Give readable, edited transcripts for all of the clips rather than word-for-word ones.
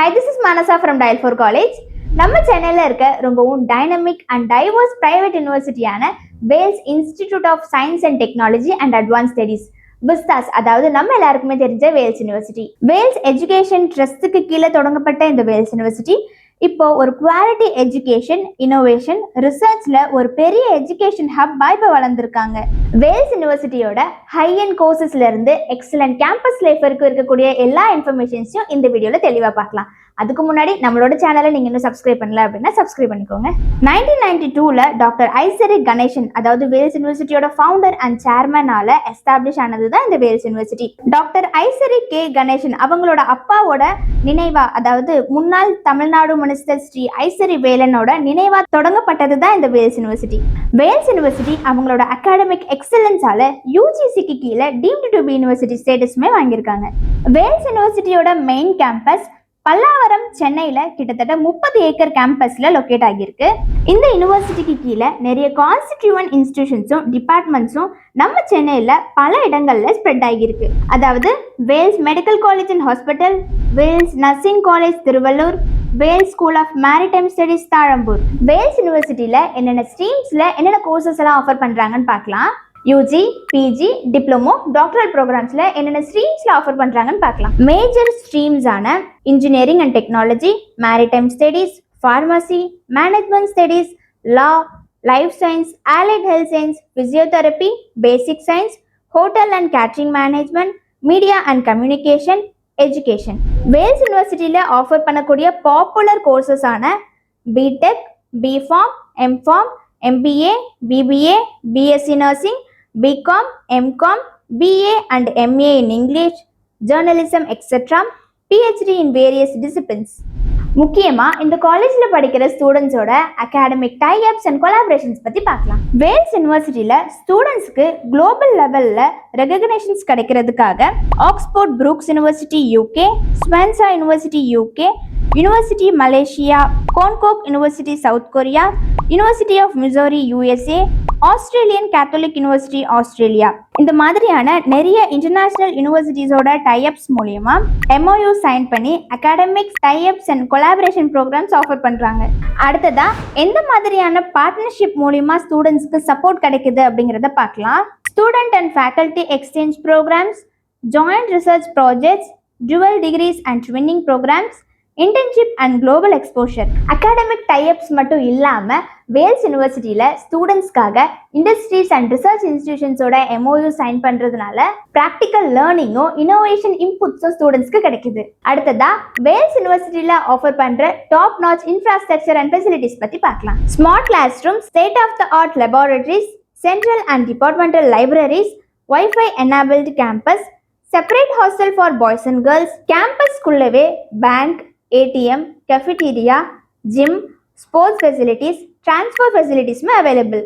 Hi, this is Manasa from Dial 4 College. நம்ம சேனல்ல இருக்க ரொம்பவும் டைனமிக் அண்ட் டைவர்ஸ் பிரைவேட் யூனிவர்சிட்டியான Vels institute of science and technology and advanced studies VISTAS, அதாவது நம்ம எல்லாருக்குமே தெரிஞ்ச வேல்ஸ் யூனிவர்சிட்டி. வேல்ஸ் எஜுகேஷன் ட்ரஸ்ட்டுக்கு கீழே தொடங்கப்பட்ட இந்த வேல்ஸ் யூனிவர்சிட்டி இப்போ ஒரு குவாலிட்டி எஜுகேஷன், இனோவேஷன், ரிசர்ச்ல ஒரு பெரிய எஜுகேஷன் ஹப்பா இப்போ வளர்ந்துருக்காங்க. வேல்ஸ் யூனிவர்சிட்டியோட ஹை அண்ட் கோர்சஸ்ல இருந்து எக்ஸலன்ட் கேம்பஸ் லைஃப் வரைக்கும் இருக்கக்கூடிய எல்லா இன்ஃபர்மேஷன்ஸையும் இந்த வீடியோல தெளிவா பார்க்கலாம். அதுக்கு முன்னாடி நம்மளோட சேனலை நீங்க இன்னும் சப்ஸ்கிரைப் பண்ணல அப்படின்னா சப்ஸ்கிரைப் பண்ணிக்கோங்க. 1992ல டாக்டர் ஐசரிக் கணேசன், அதாவது வேல்ஸ் யூனிவர்சிட்டியோட ஃபவுண்டர் அண்ட் சேர்மனால எஸ்டாப்ளிஷ் ஆனதுதான் இந்த Vels university. Doctor Ishari K Ganesan அவங்களோட அப்பாவோட நினைவா, அதாவது முன்னாள் தமிழ்நாடு மினிஸ்டர் ஸ்ரீ ஐசரி வேலனோட நினைவா தொடங்கப்பட்டது தான் இந்த வேல்ஸ் யூனிவர்சிட்டி. வேல்ஸ் யூனிவர்சிட்டி அவங்களோட அகாடமிக் எக்ஸலன்ஸால யூஜிசிக்கு கீழே டீம்டு டு பி யூனிவர்சிட்டி ஸ்டேட்டஸுமே வாங்கியிருக்காங்க. வேல்ஸ் யூனிவர்சிட்டியோட மெயின் கேம்பஸ் பல்லாவரம், சென்னையில கிட்டத்தட்ட 30 ஏக்கர் கேம்பஸ்ல லொக்கேட் ஆகியிருக்கு. இந்த யூனிவர்சிட்டிக்கு கீழே நிறைய கான்ஸ்டிடியூவன்ட் இன்ஸ்டிடியூஷன்ஸும் டிபார்ட்மெண்ட்ஸும் நம்ம சென்னையில பல இடங்கள்ல ஸ்ப்ரெட் ஆகியிருக்கு. அதாவது Vels medical college and hospital, Vels nursing college Tiruvallur, Vels school of maritime studies Thalambur. Vels யூனிவர்சிட்டியில என்னென்ன ஸ்ட்ரீம்ஸ்ல என்னென்ன கோர்சஸ் எல்லாம் ஆஃபர் பண்றாங்கன்னு பார்க்கலாம். யூஜி, பிஜி, டிப்ளமோ, டாக்டரல் ப்ரோக்ராம்ஸ்ல என்னென்ன ஸ்ட்ரீம்ஸ்ல ஆஃபர் பண்றாங்கன்னு பார்க்கலாம். மேஜர் ஸ்ட்ரீம்ஸான engineering and technology, maritime studies, pharmacy, management studies, law, life science, allied health science, physiotherapy, basic science, hotel and catering management, media and communication, education. Vels யூனிவர்சிட்டியில offer பண்ணக்கூடிய popular கோர்சஸான BTech, BPharm, MPharm, MBA, BBA, BSc Nursing, BCom, MCom, BA and MA in English, Journalism, etc., PhD in various disciplines. முக்கியமா இந்த காலேஜ்ல படிக்கிற ஸ்டூடெண்ட்ஸோட academic tie ups and collaborations பத்தி பார்க்கலாம். வேல்ஸ் யூனிவர்சிட்டியில ஸ்டூடெண்ட்ஸ்க்கு குளோபல் லெவல்ல ரெகக்னேஷன்ஸ் கிடைக்கிறதுக்காக Oxford Brookes University UK, Swansea University UK, University Malaysia, Konkuk University South Korea, University of Missouri USA, Australian Catholic University Australia, இந்த மாதிரியான நிறைய இன்டர்நேஷனல் யூனிவர்சிட்டிஸோட டைஅப்ஸ் மூலியமா MOU சைன் பண்ணி academics tie ups and collaboration programmes offer பண்றாங்க. அடுத்ததா எந்த மாதிரியான பார்ட்னர்ஷிப் மூலியமா ஸ்டூடெண்ட்ஸ்க்கு சப்போர்ட் கிடைக்குது அப்படிங்கிறத பார்க்கலாம். Student and faculty exchange programmes, joint research projects, dual degrees and twinning programmes, internship and global exposure. Academic tie ups மட்டும் இல்லாம வேல்ஸ் யூனிவர்சிட்டியில ஸ்டூடெண்ட்ஸ்க்காக இண்டஸ்ட்ரீஸ் அண்ட் ரிசர்ச் இன்ஸ்டிடியூஷன்ஸோட MOU சைன் பண்றதுனால பிராக்டிக்கல் லேர்னிங்கும் இனோவேஷன் இன்புட்ஸும் ஸ்டூடெண்ட்ஸ்க்கு கிடைக்குது. அடுத்ததா வேல்ஸ் யூனிவர்சிட்டியில ஆஃபர் பண்ற top notch infrastructure and facilities பத்தி பார்க்கலாம். Smart classroom, state of the art laboratories, central and departmental libraries, wifi enabled campus, separate hostel for boys and girls, கேம்பஸ்குள்ளவே bank, ATM, cafeteria, gym, sports facilities, transport facilitiesமே available.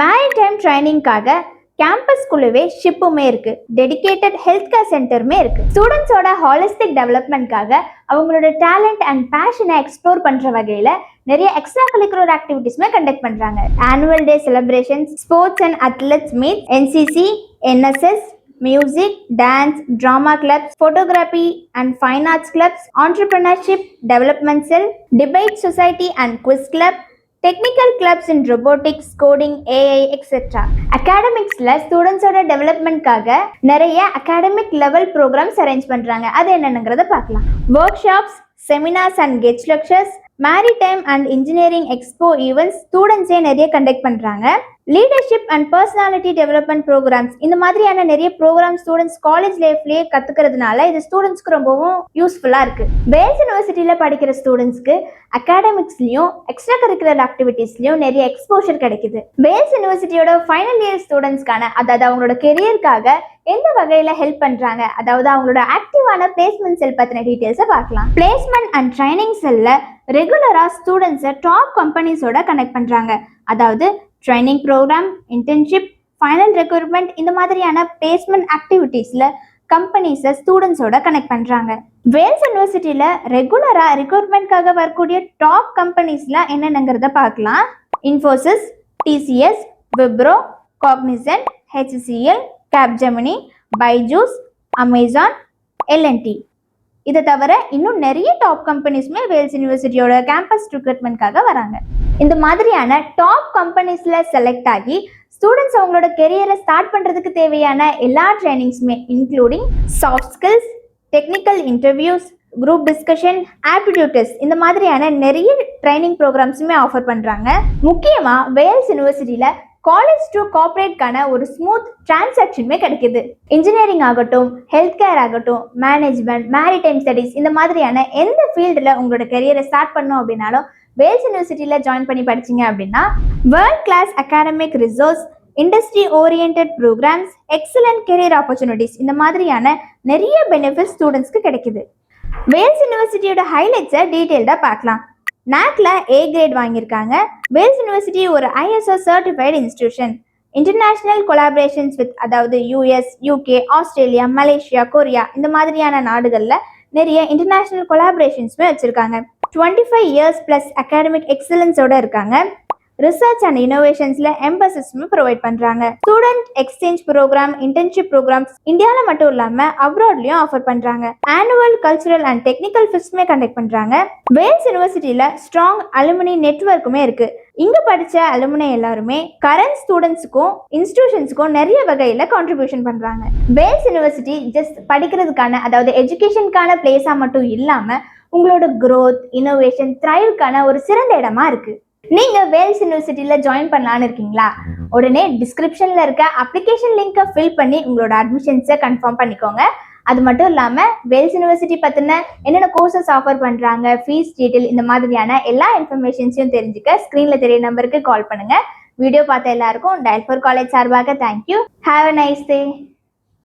Maritime ட்ரைனிங்காக கேம்பஸ்குள்ளவே ஷிப்புமே இருக்கு. Dedicated health care சென்டருமே இருக்கு. ஸ்டூடெண்ட்ஸோட holistic டெவலப்மெண்ட்காக அவங்களோட talent and பேஷனை explore பண்ற வகையில நிறைய எக்ஸ்ட்ரா கரிக்குலர் ஆக்டிவிட்டிஸ்மே கண்டக்ட் பண்றாங்க. Annual day celebrations, sports and athletes meet, NCC, NSS, music, dance, drama clubs, photography and fine arts clubs, entrepreneurship, development cell, debate society and quiz club, technical clubs in robotics, coding, AI, etc. academicsல ஸ்டூடெண்ட்ஸோட டெவலப்மெண்ட்காக நிறைய academic level programmes arrange பண்றாங்க. அது என்னென்னங்கிறத பார்க்கலாம். Workshops, seminars and guest lectures, maritime and engineering expo events ஸ்டூடெண்ட்ஸே நிறைய கண்டக்ட் பண்றாங்க. Leadership and personality development programmes, இந்த மாதிரியான நிறைய ப்ரோக்ராம் ஸ்டூடெண்ட்ஸ் காலேஜ் லைஃப்லயே கத்துக்கிறதுனால இது ஸ்டூடெண்ட்ஸ்க்கு ரொம்பவும் யூஸ்ஃபுல்லா இருக்கு. வேல்ஸ் யூனிவர்சிட்டியில படிக்கிற ஸ்டூடெண்ட்ஸ்க்கு அகாடமிக்ஸ்லயும் எக்ஸ்ட்ரா கரிக்குலர் ஆக்டிவிட்டிஸ்லயும் நிறைய எக்ஸ்போஷர் கிடைக்குது. வேல்ஸ் யூனிவர்சிட்டியோட ஃபைனல் இயர் ஸ்டூடெண்ட்ஸ்க்கான, அதாவது அவங்களோட கெரியருக்காக எந்த வகையில ஹெல்ப் பண்றாங்க, அதாவது அவங்களோட ஆக்டிவான பிளேஸ்மெண்ட் செல் பத்தின டீடைல்ஸை பார்க்கலாம். பிளேஸ்மெண்ட் அண்ட் ட்ரைனிங் செல்ல ரெகுலரா ஸ்டூடெண்ட்ஸை டாப் கம்பெனிஸோட கனெக்ட் பண்றாங்க. அதாவது training programme, internship, final recruitment, இந்த மாதிரியான பிளேஸ்மெண்ட் ஆக்டிவிட்டீஸ்ல கம்பெனிஸை ஸ்டூடெண்ட்ஸோட கனெக்ட் பண்றாங்க. வேல்ஸ் யூனிவர்சிட்டியில ரெகுலரா ரெக்ரூட்மெண்ட்காக வரக்கூடிய டாப் கம்பெனிஸ்லாம் என்னென்னங்கிறத பார்க்கலாம். Infosys, TCS, Wipro, Cognizant, HCL, Capgemini, Byju's, Amazon, L&T. இதை தவிர இன்னும் நிறைய டாப் கம்பெனிஸ்மே வேல்ஸ் யூனிவர்சிட்டியோட கேம்பஸ் ரிக்ரூட்மெண்ட்காக வராங்க. இந்த மாதிரியான டாப் கம்பெனிஸ்ல செலக்ட் ஆகி ஸ்டூடெண்ட்ஸ் அவங்களோட கெரியரை ஸ்டார்ட் பண்றதுக்கு தேவையான எல்லா ட்ரைனிங்ஸுமே including soft skills, technical interviews, group discussion, aptitude test இந்த மாதிரியான நிறைய ட்ரைனிங் ப்ரோக்ராம்ஸுமே ஆஃபர் பண்றாங்க. முக்கியமா வேல்ஸ் யூனிவர்சிட்டியில காலேஜ் டு கார்ப்பரேட்கான ஒரு ஸ்மூத் டிரான்சாக்ஷனுமே கிடைக்குது. இன்ஜினியரிங் ஆகட்டும், ஹெல்த் கேர் ஆகட்டும், மேனேஜ்மெண்ட், மேரிடைம் ஸ்டடீஸ் இந்த மாதிரியான எந்த ஃபீல்டில் உங்களோட கெரியரை ஸ்டார்ட் பண்ணணும் அப்படின்னாலும் வேல்ஸ் யூனிவர்சிட்டியில் ஜாயின் பண்ணி படிச்சிங்க அப்படின்னா world class academic resource, industry orient programmes, excellent career opportunities இந்த மாதிரியான நிறைய பெனிஃபிட்ஸ் ஸ்டூடெண்ட்ஸ்க்கு கிடைக்குது. வேல்ஸ் யூனிவர்சிட்டியோட ஹைலைட்ஸை டீட்டெயில்டாக பார்க்கலாம். நாக்ல A கிரேட் வாங்கியிருக்காங்க. வேல்ஸ் யூனிவர்சிட்டி ஒரு ISO certified institution. International collaborations with அதாவது US, UK, Australia, Malaysia, Korea இந்த மாதிரியான நாடுகளில் நிறைய இன்டர்நேஷனல் கொலாபரேஷன்ஸுமே வச்சுருக்காங்க. 25 இயர்ஸ் ப்ளஸ் அகாடமிக் எக்ஸலன்ஸோட இருக்காங்க. ரிசர்ச் அண்ட் இனோவேஷன்ஸ்ல எம்பசிஸ்மே ப்ரொவைட் பண்றாங்க. Student exchange programme, internship programmes இந்தியாவில் மட்டும் இல்லாம அப்ராட்லயும் ஆஃபர் பண்றாங்க. ஆனுவல் கல்ச்சுரல் அண்ட் டெக்னிக்கல் ஃபெஸ்ட்மே கண்டக்ட் பண்றாங்க. வேல்ஸ் யூனிவர்சிட்டியில ஸ்ட்ராங் அலுமினி நெட்வொர்க்குமே இருக்கு. இங்க படிச்ச அலுமினி எல்லாருமே கரண்ட் ஸ்டூடெண்ட்ஸுக்கும் இன்ஸ்டிடியூஷன்ஸுக்கும் நிறைய வகையில கான்ட்ரிபியூஷன் பண்றாங்க. வேல்ஸ் யூனிவர்சிட்டி ஜஸ்ட் படிக்கிறதுக்கான அதாவது எஜுகேஷனுக்கான பிளேஸா மட்டும் இல்லாம உங்களோட growth, இனோவேஷன், த்ரைவ்க்கான ஒரு சிறந்த இடமா இருக்கு. நீங்க வேல்ஸ் யூனிவர்சிட்டியில ஜாயின் பண்ணலான்னு இருக்கீங்களா? உடனே டிஸ்கிரிப்ஷன்ல இருக்க அப்ளிகேஷன் லிங்கை ஃபில் பண்ணி உங்களோட அட்மிஷன்ஸை கன்ஃபார்ம் பண்ணிக்கோங்க. அது மட்டும் இல்லாம வேல்ஸ் யூனிவர்சிட்டி பத்தின என்னென்ன கோர்சஸ் ஆஃபர் பண்றாங்க, ஃபீஸ் டீட்டெயில் இந்த மாதிரியான எல்லா இன்ஃபர்மேஷன்ஸையும் தெரிஞ்சுக்க ஸ்கிரீன்ல தெரிய நம்பருக்கு கால் பண்ணுங்க. வீடியோ பார்த்த எல்லாருக்கும் டயல்4 காலேஜ் சார்பாக thank you. Have a nice day.